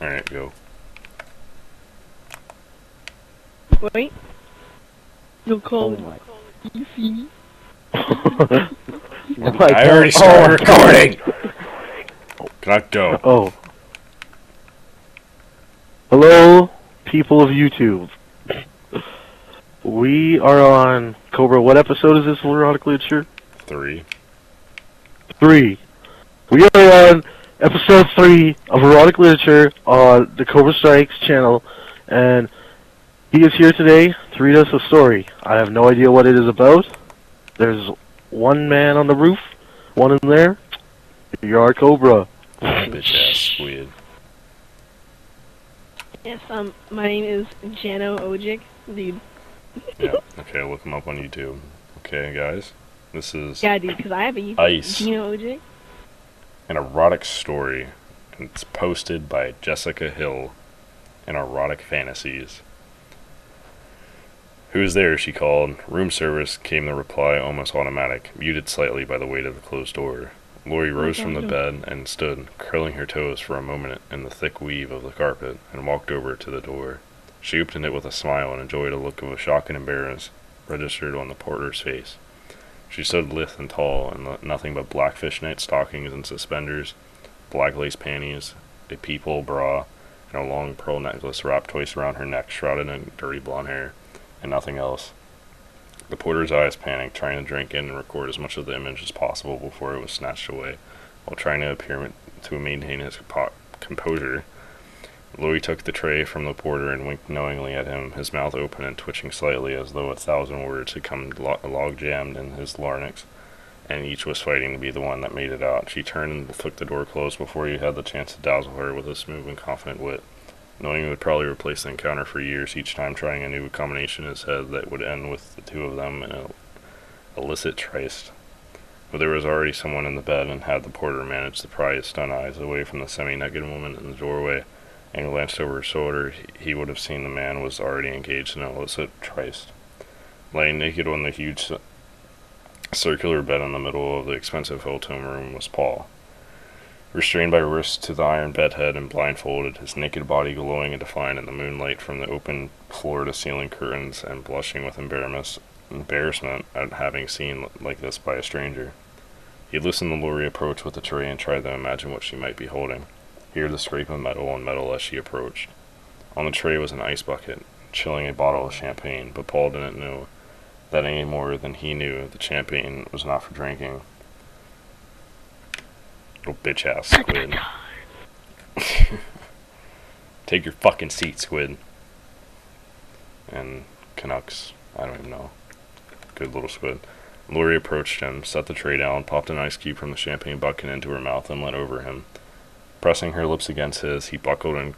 Alright, go. Wait. You'll call Oh my. You see me? I already started recording! Can I go? Oh. Hello, people of YouTube. We are on Cobra. What episode is this of Erotic Literature? 3. 3. We are on episode 3 of Erotic Literature on the Thecobrastrikes channel, and he is here today to read us a story. I have no idea what it is about. There's one man on the roof, one in there. You are Cobra. Bitch ass squid. Yes, my name is Jano Ojic, dude. Yeah, okay, look him up on YouTube. Okay, guys, this is Yeah, dude, because I have a YouTube. Ice. Jano Ojic. An erotic story, and it's posted by Jessica Hill in Erotic Fantasies. Who's there? She called. Room service, came the reply, almost automatic, muted slightly by the weight of the closed door. Lori rose from the bed and stood, curling her toes for a moment in the thick weave of the carpet, and walked over to the door. She opened it with a smile and enjoyed a look of shock and embarrassment registered on the porter's face. She stood lithe and tall, in nothing but black fishnet stockings and suspenders, black lace panties, a peephole bra, and a long pearl necklace wrapped twice around her neck, shrouded in dirty blonde hair, and nothing else. The porter's eyes panicked, trying to drink in and record as much of the image as possible before it was snatched away, while trying to appear to maintain his composure. Louis took the tray from the porter and winked knowingly at him, his mouth open and twitching slightly as though 1,000 words had come log-jammed in his larynx, and each was fighting to be the one that made it out. She turned and flicked the door closed before he had the chance to dazzle her with a smooth and confident wit, knowing he would probably replace the encounter for years, each time trying a new combination in his head that would end with the two of them in an illicit tryst. But there was already someone in the bed, and had the porter managed to pry his stunned eyes away from the semi-naked woman in the doorway and glanced over his shoulder, he would have seen the man was already engaged in an illicit tryst. Laying naked on the huge circular bed in the middle of the expensive hotel room was Paul. Restrained by wrists to the iron bedhead and blindfolded, his naked body glowing and defiant in the moonlight from the open floor-to-ceiling curtains, and blushing with embarrassment at having seen like this by a stranger. He listened to Lori approach with the tray and tried to imagine what she might be holding, hear the scrape of metal on metal as she approached. On the tray was an ice bucket, chilling a bottle of champagne, but Paul didn't know that any more than he knew the champagne was not for drinking. Little bitch-ass squid. Take your fucking seat, squid. And Canucks. I don't even know. Good little squid. Lori approached him, set the tray down, popped an ice cube from the champagne bucket into her mouth, and leant over him. Pressing her lips against his, he buckled and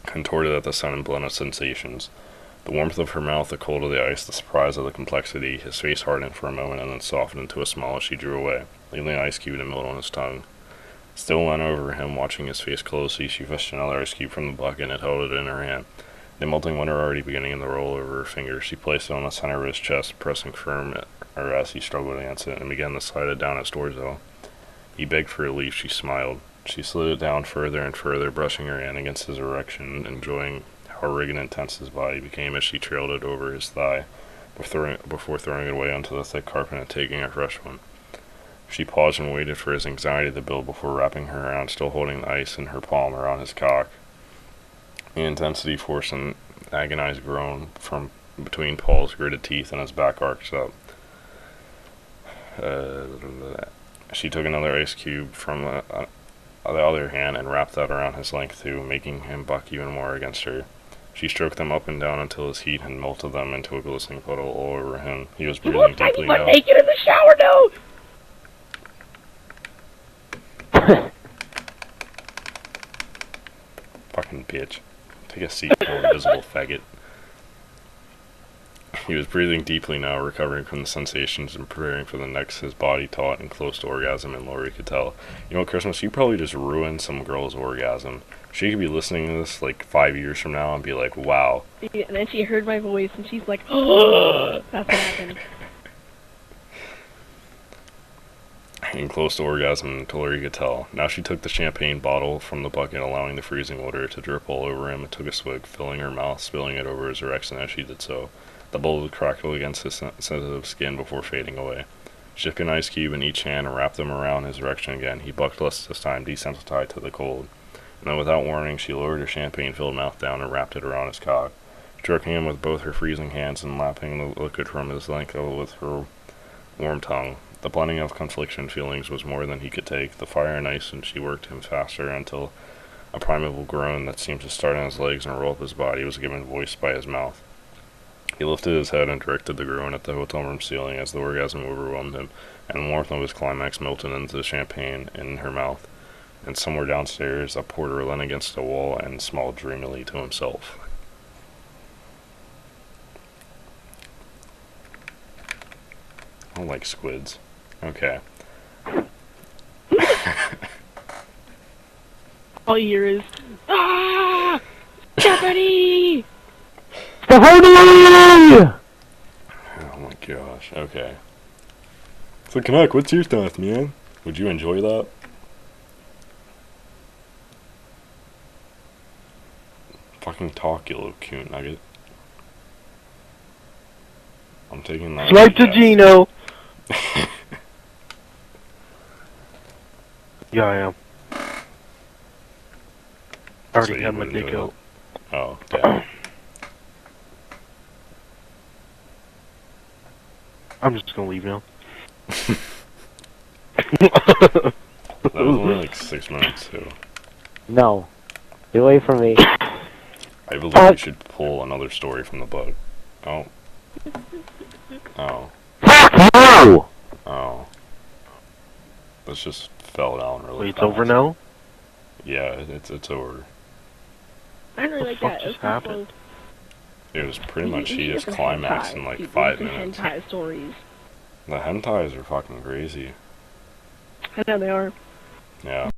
contorted at the sudden blend of sensations. The warmth of her mouth, the cold of the ice, the surprise of the complexity. His face hardened for a moment and then softened into a smile as she drew away, leaving the ice cube to melt on his tongue. Still leant over him, watching his face closely, she fished another ice cube from the bucket and held it in her hand. The melting winter already beginning to roll over her fingers, she placed it on the center of his chest, pressing firm as he struggled against it, and began to slide it down his torso. He begged for relief. She smiled. She slid it down further and further, brushing her hand against his erection, enjoying how rigid and tense his body became as she trailed it over his thigh, before throwing it away onto the thick carpet and taking a fresh one. She paused and waited for his anxiety to build before wrapping her around, still holding the ice in her palm around his cock. The intensity forced an agonized groan from between Paul's gritted teeth, and his back arched up. She took another ice cube from the other hand and wrapped that around his length too, making him buck even more against her. She stroked them up and down until his heat had melted them into a glistening puddle all over him. He was breathing deeply now. Naked in the shower now! Fucking bitch. Take a seat, you invisible faggot. He was breathing deeply now, recovering from the sensations and preparing for the next, his body taut and close to orgasm, and Lori could tell. You know, Christmas, you probably just ruined some girl's orgasm. She could be listening to this, like, 5 years from now and be like, wow. Yeah, and then she heard my voice, and she's like, oh, that's what happened. and close to orgasm until he could tell. Now she took the champagne bottle from the bucket, allowing the freezing water to drip all over him, and took a swig, filling her mouth, spilling it over his erection as she did so. The bowl would crackle against his sensitive skin before fading away. She took an ice cube in each hand and wrapped them around his erection again. He bucked less this time, desensitized to the cold. And then without warning, she lowered her champagne-filled mouth down and wrapped it around his cock, stroking him with both her freezing hands and lapping the liquid from his length with her warm tongue. The blending of confliction feelings was more than he could take. The fire and ice, and she worked him faster until a primeval groan that seemed to start on his legs and roll up his body was given voice by his mouth. He lifted his head and directed the groan at the hotel room ceiling as the orgasm overwhelmed him, and the warmth of his climax melted into the champagne in her mouth. And somewhere downstairs, a porter leaned against the wall and smiled dreamily to himself. I don't like squids. Okay. All you hear is, ah! Stephanie! Stephanie! Oh my gosh, okay. So, Canuck, what's your thoughts, man? Would you enjoy that? Fucking talk, you little coon nugget. I'm taking that. Swipe to Gino! Yeah, I am. I already So had my dick out. Oh, damn. I'm just gonna leave now. That was only like 6 minutes, too. No. Get away from me. I believe we should pull another story from the book. Oh. Oh. No! Oh. This just fell down really Wait, it's fast. over now? Yeah, it's over. I didn't really What like the fuck that. It was just kinda happened? It was pretty slow. much, he just Different climaxed hentai. in like People 5 different minutes. hentai stories. The hentais are fucking crazy. I know they are. Yeah.